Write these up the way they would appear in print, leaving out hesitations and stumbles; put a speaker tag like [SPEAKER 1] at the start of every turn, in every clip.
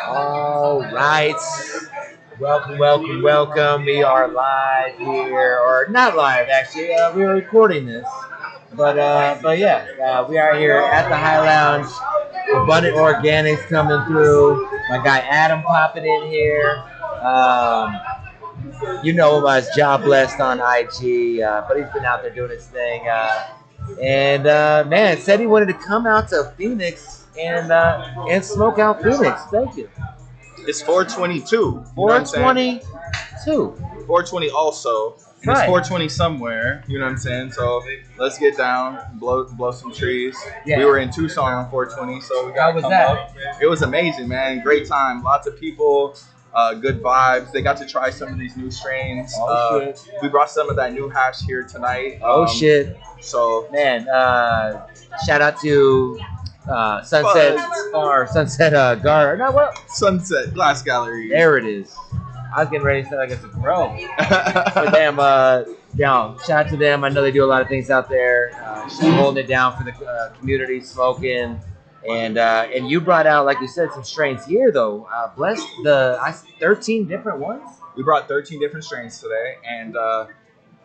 [SPEAKER 1] All right. Welcome, welcome, welcome. We are live here, or not live actually. We are recording this, but yeah, we are here at the High Lounge. Abundant Organics coming through. My guy Adam popping in here. You know him as Job Blessed on IG, but he's been out there doing his thing. Man, said he wanted to come out to Phoenix and smoke out Phoenix. Thank you.
[SPEAKER 2] It's 422.
[SPEAKER 1] 422.
[SPEAKER 2] 420 also. And
[SPEAKER 1] Right.
[SPEAKER 2] it's 420 somewhere. You know what I'm saying? So let's get down, blow some trees.
[SPEAKER 1] Yeah.
[SPEAKER 2] We were in Tucson on 420, so we got
[SPEAKER 1] How
[SPEAKER 2] to
[SPEAKER 1] was
[SPEAKER 2] come
[SPEAKER 1] that?
[SPEAKER 2] up. It was amazing, man. Great time. Lots of people. Good vibes. They got to try some of these new strains.
[SPEAKER 1] Shit.
[SPEAKER 2] We brought some of that new hash here tonight.
[SPEAKER 1] Shit.
[SPEAKER 2] So
[SPEAKER 1] Man, shout out to Sunset or Sunset Gar. No, well,
[SPEAKER 2] Sunset Glass Gallery.
[SPEAKER 1] there it is. I was getting ready to say like it's a grow. But them, shout out to them. I know they do a lot of things out there. She's holding it down for the community, smoking. And you brought out, like you said, some strains here though. Blessed 13 different ones.
[SPEAKER 2] We brought 13 different strains today, and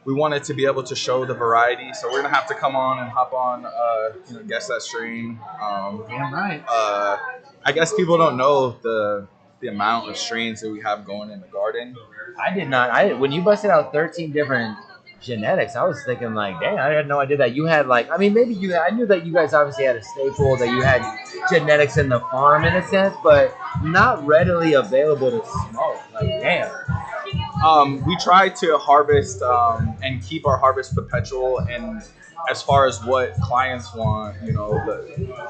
[SPEAKER 2] we wanted to be able to show the variety. So we're gonna have to come on and hop on, guess that strain.
[SPEAKER 1] Damn right.
[SPEAKER 2] I guess people don't know the amount of strains that we have going in the garden.
[SPEAKER 1] I did not. When you busted out 13 different genetics, I was thinking like, dang, I had no idea that you had like. I mean, maybe I knew that you guys obviously had a staple, that you had genetics in the farm in a sense, but not readily available to smoke. Like, damn.
[SPEAKER 2] We try to harvest and keep our harvest perpetual, and as far as what clients want,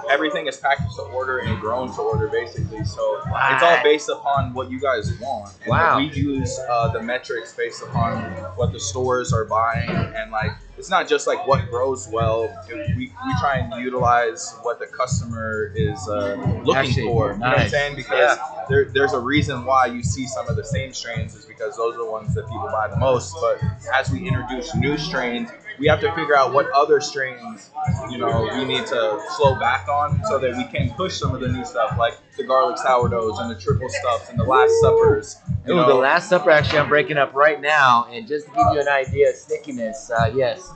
[SPEAKER 2] everything is packaged to order and grown to order, basically. So it's all based upon what you guys want. And
[SPEAKER 1] Wow.
[SPEAKER 2] we use the metrics based upon what the stores are buying, and like it's not just like what grows well. We try and utilize what the customer is looking
[SPEAKER 1] Actually,
[SPEAKER 2] for. You know what I'm
[SPEAKER 1] nice.
[SPEAKER 2] saying? Because there's a reason why you see some of the same strains, is because those are the ones that people buy the most. But as we introduce new strains, we have to figure out what other strains, we need to slow back on, so that we can push some of the new stuff, like the garlic sourdoughs and the triple stuffs and the last suppers.
[SPEAKER 1] The Last Supper, actually, I'm breaking up right now, and just to give you an idea of stickiness, yes,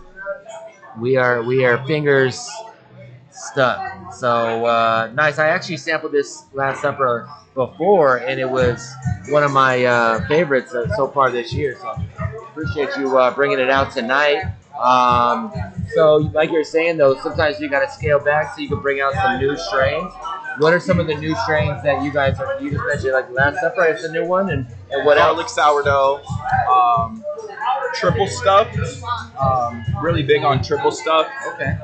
[SPEAKER 1] we are fingers stuck. So nice. I actually sampled this Last Supper before, and it was one of my favorites so far this year. So appreciate you bringing it out tonight. So like you're saying though, sometimes you got to scale back so you can bring out some new strains. What are some of the new strains that you guys are? You just mentioned like Last Supper, it's a new one, and what
[SPEAKER 2] garlic
[SPEAKER 1] else?
[SPEAKER 2] sourdough, triple stuffed. Really big on triple stuffed.
[SPEAKER 1] Okay.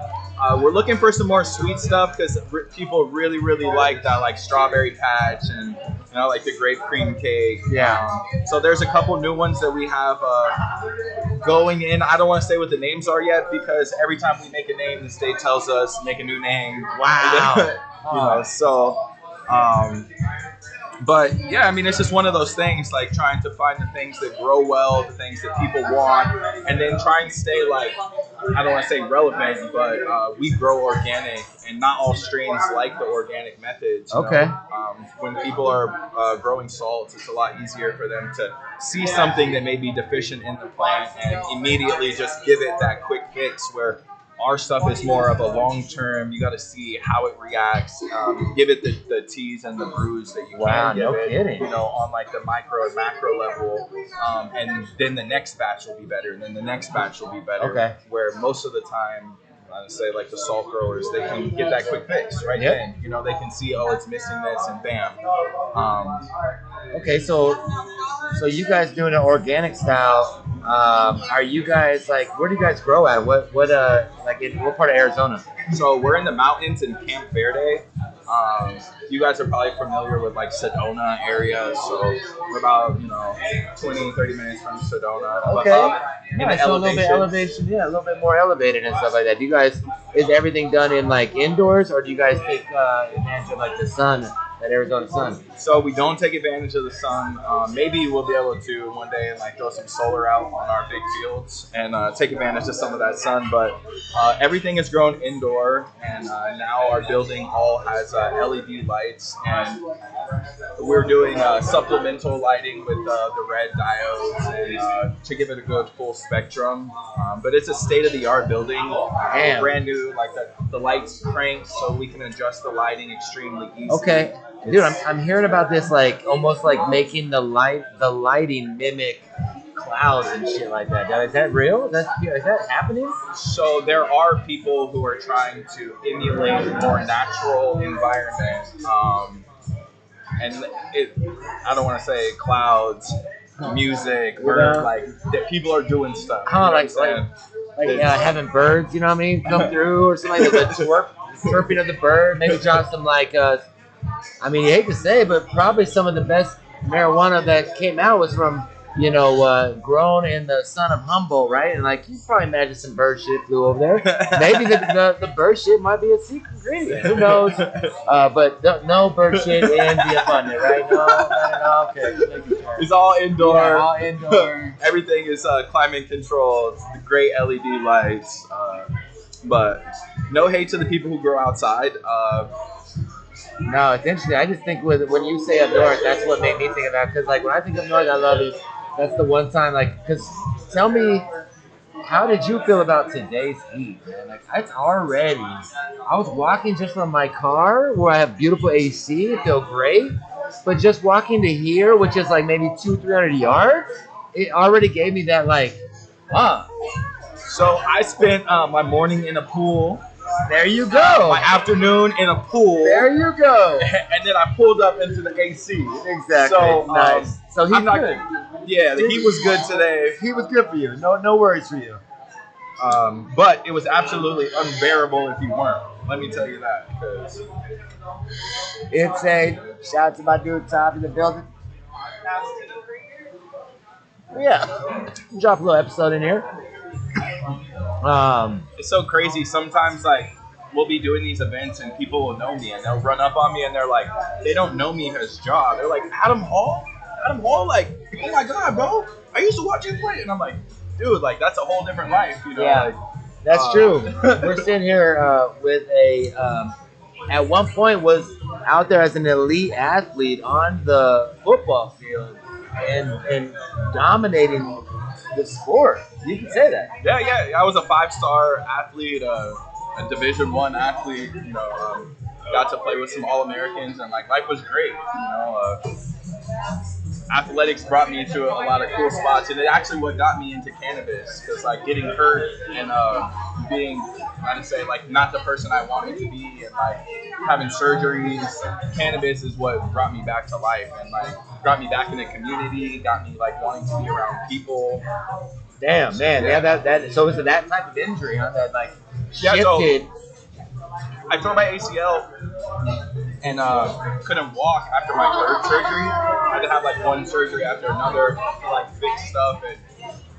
[SPEAKER 2] We're looking for some more sweet stuff, because people really, really like that, like strawberry patch and like the grape cream cake.
[SPEAKER 1] Yeah.
[SPEAKER 2] So there's a couple new ones that we have going in. I don't want to say what the names are yet, because every time we make a name, the state tells us make a new name.
[SPEAKER 1] Wow.
[SPEAKER 2] But yeah, I mean, it's just one of those things, like trying to find the things that grow well, the things that people want, and then try and stay like, I don't want to say relevant, but we grow organic, and not all strains like the organic methods.
[SPEAKER 1] Okay.
[SPEAKER 2] When people are growing salts, it's a lot easier for them to see something that may be deficient in the plant and immediately just give it that quick fix, where our stuff is more of a long-term. You got to see how it reacts. Give it the teas and the brews that you can give it.
[SPEAKER 1] Kidding.
[SPEAKER 2] On like the micro and macro level, and then the next batch will be better, and then the next batch will be better.
[SPEAKER 1] Okay.
[SPEAKER 2] Where most of the time, I would say like the salt growers, they can get that quick fix right
[SPEAKER 1] Yep.
[SPEAKER 2] then. They can see, oh, it's missing this, and bam.
[SPEAKER 1] Okay, so you guys doing an organic style? Are you guys like, where do you guys grow at? What like in what part of Arizona?
[SPEAKER 2] So we're in the mountains in Camp Verde. You guys are probably familiar with like Sedona area, so we're about 20-30 minutes from Sedona.
[SPEAKER 1] Okay,
[SPEAKER 2] But
[SPEAKER 1] so a little bit elevation, a little bit more elevated and stuff like that. Do you guys, is everything done in like indoors, or do you guys take advantage of like the sun that Arizona sun?
[SPEAKER 2] So we don't take advantage of the sun. Maybe we'll be able to one day and like throw some solar out on our big fields and take advantage of some of that sun. But everything is grown indoor, and now our building all has LED lights, and we're doing supplemental lighting with the red diodes and to give it a good full spectrum. But it's a state-of-the-art building, brand new. Like the lights crank so we can adjust the lighting extremely easily.
[SPEAKER 1] Okay. Dude, I'm hearing about this, like almost like making the lighting mimic clouds and shit like that. Is that real? Is that happening?
[SPEAKER 2] So there are people who are trying to emulate a more natural environment, and I don't want to say clouds, music, bird, like that. People are doing stuff.
[SPEAKER 1] Like having birds, you know what I mean, come through or something like the chirping of the bird. Maybe drop some like. I mean, you hate to say it, but probably some of the best marijuana that came out was from, grown in the sun of Humboldt, right? And like, you probably imagine some bird shit flew over there. Maybe the bird shit might be a secret ingredient. Who knows? But no bird shit in the abundant, right? No. Okay.
[SPEAKER 2] It's all indoor.
[SPEAKER 1] Yeah, all indoor.
[SPEAKER 2] Everything is climate controlled. The great LED lights. But no hate to the people who grow outside.
[SPEAKER 1] No, it's interesting. I just think when you say up north, that's what made me think about. Because like when I think of north, I love it. That's the one time, like, because tell me, how did you feel about today's heat, man? Like, it's already. I was walking just from my car where I have beautiful AC, it felt great. But just walking to here, which is like maybe 200-300 yards, it already gave me that like, wow.
[SPEAKER 2] So I spent my morning in a pool.
[SPEAKER 1] There you go.
[SPEAKER 2] My afternoon in a pool.
[SPEAKER 1] There you go.
[SPEAKER 2] And then I pulled up into the AC.
[SPEAKER 1] Exactly.
[SPEAKER 2] So
[SPEAKER 1] nice. So he's good.
[SPEAKER 2] Yeah, the heat was good today.
[SPEAKER 1] He was good for you. No worries for you.
[SPEAKER 2] But it was absolutely unbearable if you weren't. Let me tell you that. Because
[SPEAKER 1] it's a shout out to my dude Tom in the building. Yeah, drop a little episode in here.
[SPEAKER 2] It's so crazy. Sometimes, like, we'll be doing these events and people will know me and they'll run up on me and they're like, they don't know me as Ja. They're like, Adam Hall? Adam Hall? Like, oh my God, bro. I used to watch you play. And I'm like, dude, like, that's a whole different life, you know?
[SPEAKER 1] Yeah,
[SPEAKER 2] like,
[SPEAKER 1] that's true. We're sitting here with a, at one point was out there as an elite athlete on the football field and dominating the sport. You can say that.
[SPEAKER 2] Yeah. I was a 5-star athlete, a Division I athlete. Got to play with some All-Americans, and like life was great. Athletics brought me into a lot of cool spots, and it actually what got me into cannabis, because like getting hurt and being, how to say, like not the person I wanted to be, and like having surgeries. Cannabis is what brought me back to life, and like got me back in the community, got me like wanting to be around people.
[SPEAKER 1] Damn, man. Yeah, that. So was it that type of injury, huh? That like shifted.
[SPEAKER 2] So I tore my ACL and couldn't walk after my third surgery. I had to have like one surgery after another to like fix stuff, and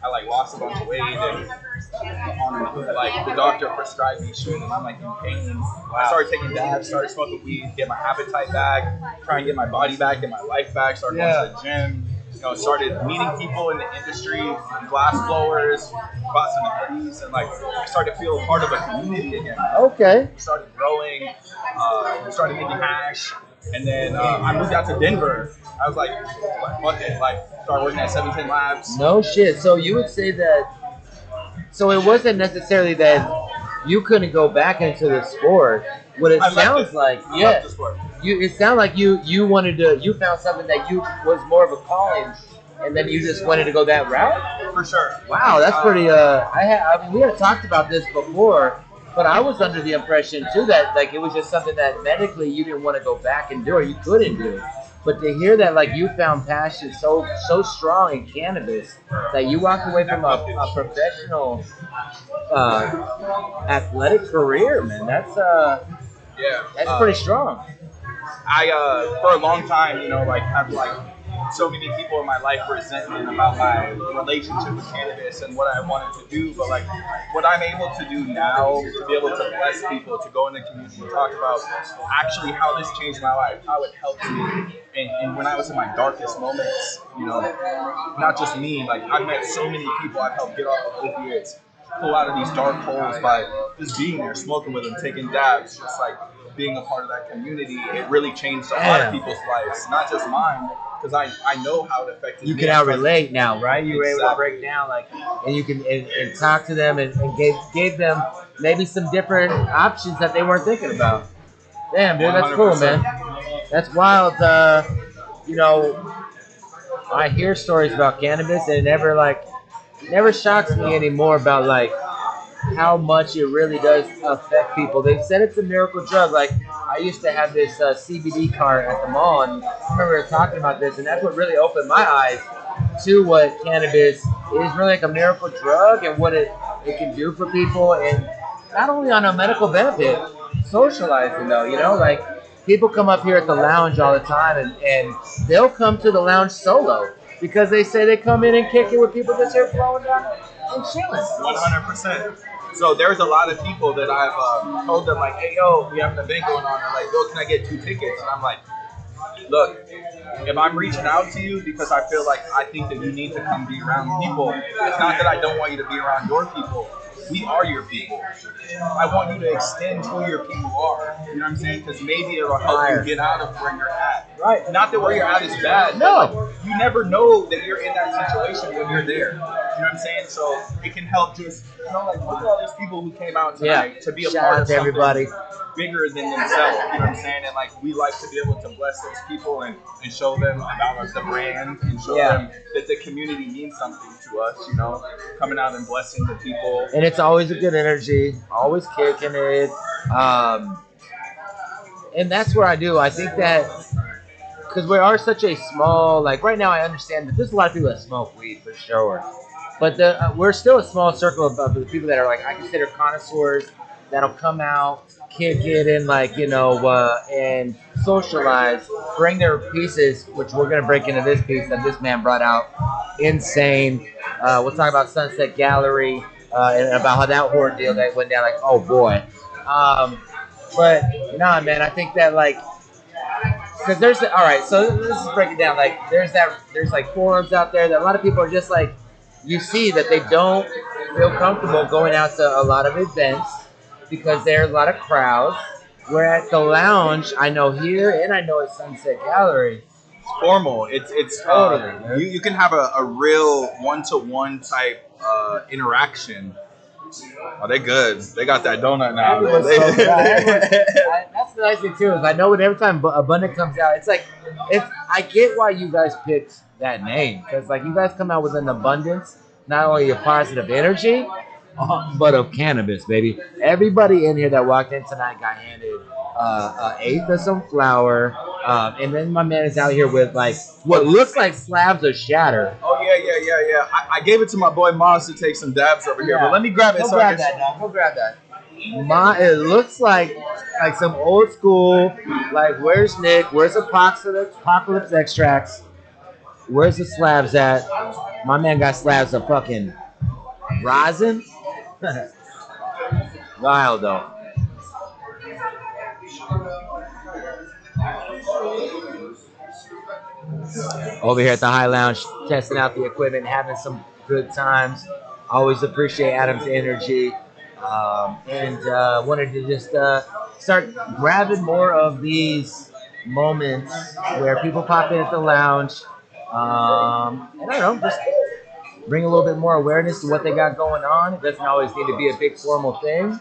[SPEAKER 2] I like lost a bunch of weight, and like the doctor prescribed me shit, and I'm like in pain. I started taking dabs, started smoking weed, get my appetite back, try and get my body back, get my life back, started going to the gym. Started meeting people in the industry, glass blowers, bought some hoodies, and like I started to feel part of a community again.
[SPEAKER 1] Okay.
[SPEAKER 2] Started growing, started making hash, and then I moved out to Denver. I was like fuck it, like started working at 710 Labs.
[SPEAKER 1] No shit. So you would say that. So it wasn't necessarily that you couldn't go back into the sport. What it sounds like, yeah. It sounded like you wanted to. You found something that you was more of a calling, and then you just wanted to go that route.
[SPEAKER 2] For sure.
[SPEAKER 1] Wow, that's pretty. I mean, we had talked about this before, but I was under the impression too that like it was just something that medically you didn't want to go back and do, or you couldn't do. But to hear that like you found passion so strong in cannabis that you walked away from a professional athletic career, man, that's pretty strong.
[SPEAKER 2] I for a long time, like have like so many people in my life resenting about my relationship with cannabis and what I wanted to do. But like what I'm able to do now, to be able to bless people, to go in the community and talk about actually how this changed my life, how it helped me. And when I was in my darkest moments, you know, not just me, like I've met so many people I've helped get off of opiates, pull out of these dark holes by just being there, smoking with them, taking dabs, just like being a part of that community. It really changed a lot of people's lives, not just mine, because I know how it affected
[SPEAKER 1] you
[SPEAKER 2] me.
[SPEAKER 1] can now relate now, right? You were able to
[SPEAKER 2] Exactly.
[SPEAKER 1] break down, like, and you can and talk to them and gave them maybe some different options that they weren't thinking about. Damn, dude, that's cool,
[SPEAKER 2] 100%.
[SPEAKER 1] man. That's wild. You know, I hear stories about cannabis, and it never shocks me anymore about like how much it really does affect people. They've said it's a miracle drug. Like I used to have this CBD cart at the mall, and I remember we were talking about this, and that's what really opened my eyes to what cannabis is really like a miracle drug and what it can do for people, and not only on a medical benefit, socializing though, like people come up here at the lounge all the time, and they'll come to the lounge solo because they say they come in and kick it with people that's here flowing down and chilling.
[SPEAKER 2] 100%. So there's a lot of people that I've told them like, hey yo, we have an event going on. They're like, yo, can I get 2 tickets? And I'm like, look, if I'm reaching out to you because I feel like I think that you need to come be around people, it's not that I don't want you to be around your people. We are your people. I want you to extend who your people are. You know what I'm saying? Because maybe it'll help you get out of where you're at.
[SPEAKER 1] Right.
[SPEAKER 2] Not that where you're at is bad.
[SPEAKER 1] No.
[SPEAKER 2] But like, you never know that you're in that situation when you're there. You know what I'm saying? So it can help just, like look at all these people who came out tonight to be a
[SPEAKER 1] Shout
[SPEAKER 2] part
[SPEAKER 1] out
[SPEAKER 2] of
[SPEAKER 1] to
[SPEAKER 2] something
[SPEAKER 1] everybody.
[SPEAKER 2] bigger than themselves. You know what I'm saying? And like we like to be able to bless those people and show them about the brand and show them that the community means something to us, coming out and blessing the people.
[SPEAKER 1] And it's always a good energy, always kicking it. And that's where I do. I think that because we are such a small, like right now I understand that there's a lot of people that smoke weed for sure. But we're still a small circle of the people that are like, I consider connoisseurs that'll come out, kick it, and and socialize, bring their pieces, which we're going to break into this piece that this man brought out. Insane. We'll talk about Sunset Gallery and about how that ordeal that went down. Like, oh boy. But nah, man, I think that like, because all right, so let's just break it down. Like, there's like forums out there that a lot of people are just like, you see that they don't feel comfortable going out to a lot of events because there's a lot of crowds. We're at the lounge, I know here, and I know at Sunset Gallery.
[SPEAKER 2] Formal. It's
[SPEAKER 1] Totally.
[SPEAKER 2] You can have a real one-to-one type interaction. Oh, they good. They got that donut now.
[SPEAKER 1] That's the nice thing too is I know when every time Abundant comes out, it's like I get why you guys picked that name because like you guys come out with an abundance, not only of positive energy, but of cannabis, baby. Everybody in here that walked in tonight got handed eighth of some flour, and then my man is out here with like what looks like slabs of shatter.
[SPEAKER 2] Oh yeah. I gave it to my boy Moss to take some dabs over here, but let me grab it.
[SPEAKER 1] Go grab that, dog. Go grab that. It looks like some old school, like where's Nick? Where's Apocalypse Extracts? Where's the slabs at? My man got slabs of fucking rosin. Wild though. Over here at the High Lounge, testing out the equipment, having some good times. Always appreciate Adam's energy. And wanted to just start grabbing more of these moments where people pop in at the lounge. And I don't know, just bring a little bit more awareness to what they got going on. It doesn't always need to be a big formal thing.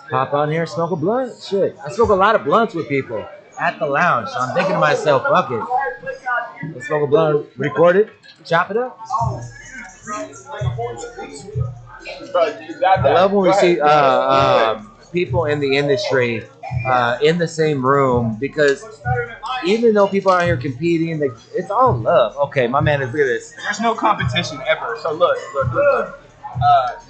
[SPEAKER 1] Pop on here, smoke a blunt. Shit, I smoke a lot of blunts with people at the lounge. So I'm thinking to myself, fuck it. Let's smoke a blunt, record it, chop it up. I love when we see people in the industry in the same room because even though people are out here competing, it's all love. Okay, my man is look at this.
[SPEAKER 2] There's no competition ever. So look.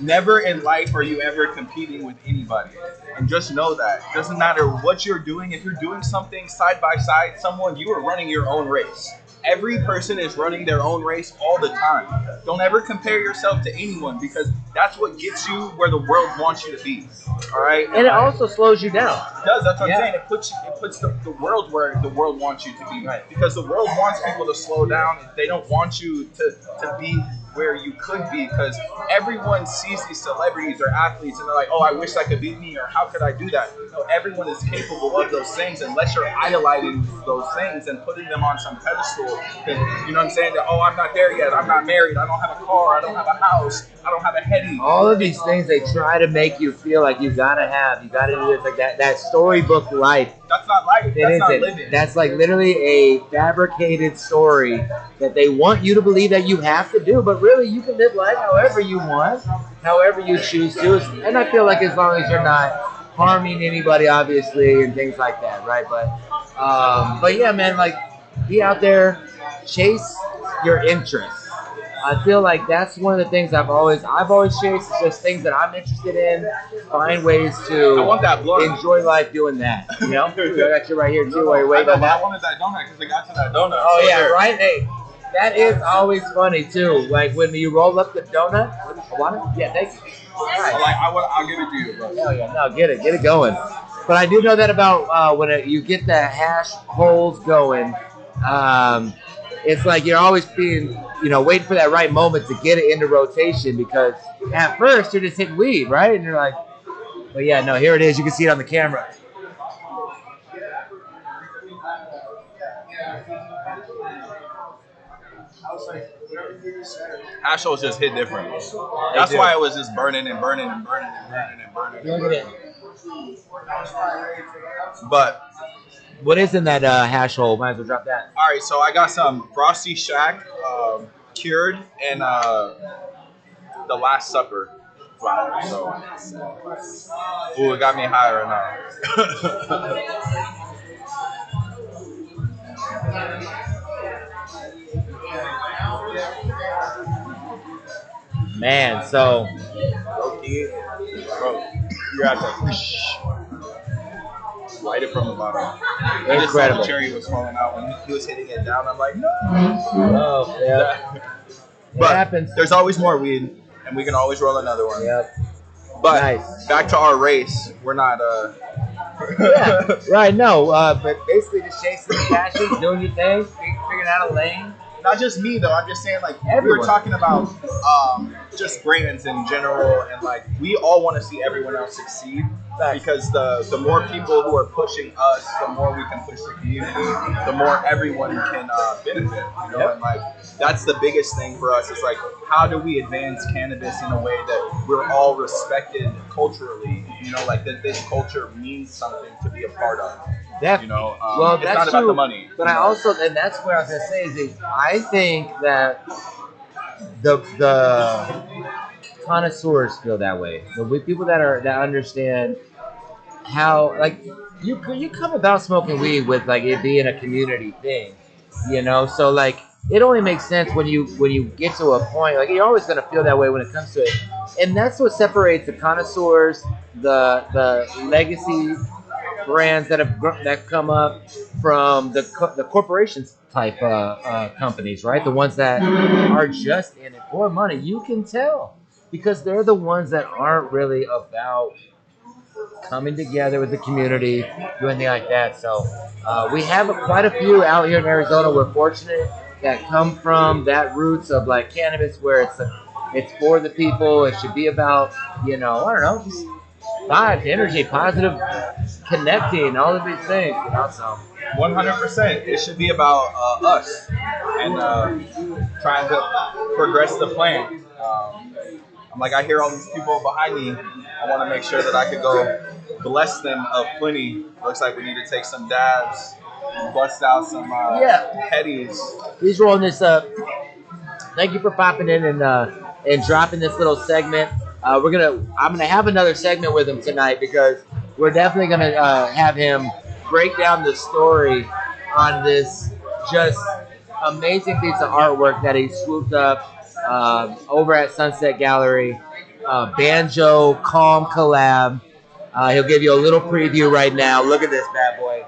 [SPEAKER 2] Never in life are you ever competing with anybody. And just know that it doesn't matter what you're doing. If you're doing something side by side, you are running your own race. Every person is running their own race all the time. Don't ever compare yourself to anyone, because that's what gets you where the world wants you to be. All right,
[SPEAKER 1] and it also slows you down.
[SPEAKER 2] It does. That's what I'm saying. It puts the world where the world wants you to be.
[SPEAKER 1] Right.
[SPEAKER 2] Because the world wants people to slow down. They don't want you to be where you could be, because everyone sees these celebrities or athletes and they're like, oh, I wish I could be me, or how could I do that? No, everyone is capable of those things, unless you're idolizing those things and putting them on some pedestal. You know what I'm saying? That, oh, I'm not there yet. I'm not married. I don't have a car. I don't have a house. I don't have a heady.
[SPEAKER 1] All of these things they try to make you feel like you gotta do this, like that storybook life.
[SPEAKER 2] That's not life. That's not living.
[SPEAKER 1] That's like literally a fabricated story that they want you to believe that you have to do, but really you can live life however you want, however you choose to. And I feel like as long as you're not harming anybody, obviously, and things like that, right? But yeah, man, like be out there, chase your interests. I feel like that's one of the things I've always chased. It's just things that I'm interested in. Find ways to
[SPEAKER 2] I want that blunt.
[SPEAKER 1] Enjoy life doing that. You know, I got you right here too. While you're waiting on that.
[SPEAKER 2] I wanted that donut because I got to that donut.
[SPEAKER 1] Oh
[SPEAKER 2] so
[SPEAKER 1] yeah,
[SPEAKER 2] there.
[SPEAKER 1] right. Hey, that is always funny too. Like when you roll up the donut. Water? Yeah, thank you. Nice.
[SPEAKER 2] I'll give it to you, bro.
[SPEAKER 1] Hell yeah, no, get it going. But I do know that about when you get the hash holes going. It's like you're always being, waiting for that right moment to get it into rotation, because at first you're just hitting weed, right? And you're like, but yeah, no, here it is. You can see it on the camera.
[SPEAKER 2] Hash holes just hit different. That's why it was just burning and burning and burning and burning and burning.
[SPEAKER 1] Look at it.
[SPEAKER 2] But
[SPEAKER 1] what is in that hash hole? Might as well drop that.
[SPEAKER 2] All right, so I got some Frosty Shack cured and the Last Supper flower. So, ooh, it got me high right now.
[SPEAKER 1] Man, so
[SPEAKER 2] Bro, you have to light it from the bottom. I just saw the cherry was falling out when he was hitting it down. I'm like, no.
[SPEAKER 1] Oh, yeah.
[SPEAKER 2] But
[SPEAKER 1] happens.
[SPEAKER 2] There's always more weed, and we can always roll another one.
[SPEAKER 1] Yep.
[SPEAKER 2] But
[SPEAKER 1] nice.
[SPEAKER 2] Back to our race, we're not.
[SPEAKER 1] Yeah, right. No, but basically just chasing the passions, doing your thing, figuring out a lane.
[SPEAKER 2] Not just me though. I'm just saying, like,
[SPEAKER 1] everyone.
[SPEAKER 2] We were talking about just brands in general, and like we all want to see everyone else succeed. Because the more people who are pushing us, the more we can push the community, the more everyone can benefit. And like that's the biggest thing for us. Is like, how do we advance cannabis in a way that we're all respected culturally? Like that this culture means something to be a part of.
[SPEAKER 1] Definitely.
[SPEAKER 2] Well, it's
[SPEAKER 1] that's
[SPEAKER 2] not about
[SPEAKER 1] true,
[SPEAKER 2] the money.
[SPEAKER 1] But I also, and that's what I was gonna say is, I think that the connoisseurs feel that way. The people that understand how, like, you come about smoking weed with like it being a community thing, So like it only makes sense when you get to a point, like you're always gonna feel that way when it comes to it, and that's what separates the connoisseurs, the legacy brands that come up from the corporations type companies, right? The ones that are just in it for money. You can tell because they're the ones that aren't really about coming together with the community, doing anything like that. So we have quite a few out here in Arizona. We're fortunate that come from that roots of like cannabis, where it's for the people. It should be about, I don't know, just vibes, energy, positive, connecting, all of these things, So
[SPEAKER 2] 100%. It should be about us and trying to progress the plan. I'm like, I hear all these people behind me. I want to make sure that I could go bless them of plenty. Looks like we need to take some dabs, bust out some headies.
[SPEAKER 1] He's rolling this up. Thank you for popping in and dropping this little segment. I'm gonna have another segment with him tonight because we're definitely gonna have him break down the story on this just amazing piece of artwork that he swooped up over at Sunset Gallery. Banjo Calm collab. He'll give you a little preview right now. Look at this bad boy.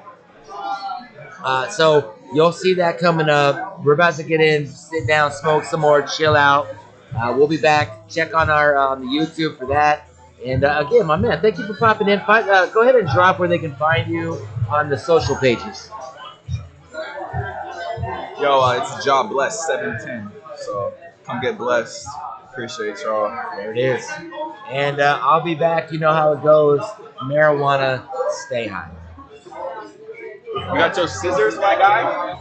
[SPEAKER 1] So you'll see that coming up. We're about to get in, sit down, smoke some more, chill out. We'll be back. Check on our on the YouTube for that. And again, my man, thank you for popping in. Go ahead and drop where they can find you on the social pages.
[SPEAKER 2] Yo, it's Job Bless 710. So come get blessed. Appreciate y'all.
[SPEAKER 1] There it is. And I'll be back. You know how it goes. Marijuana, stay high.
[SPEAKER 2] You got your scissors, my guy?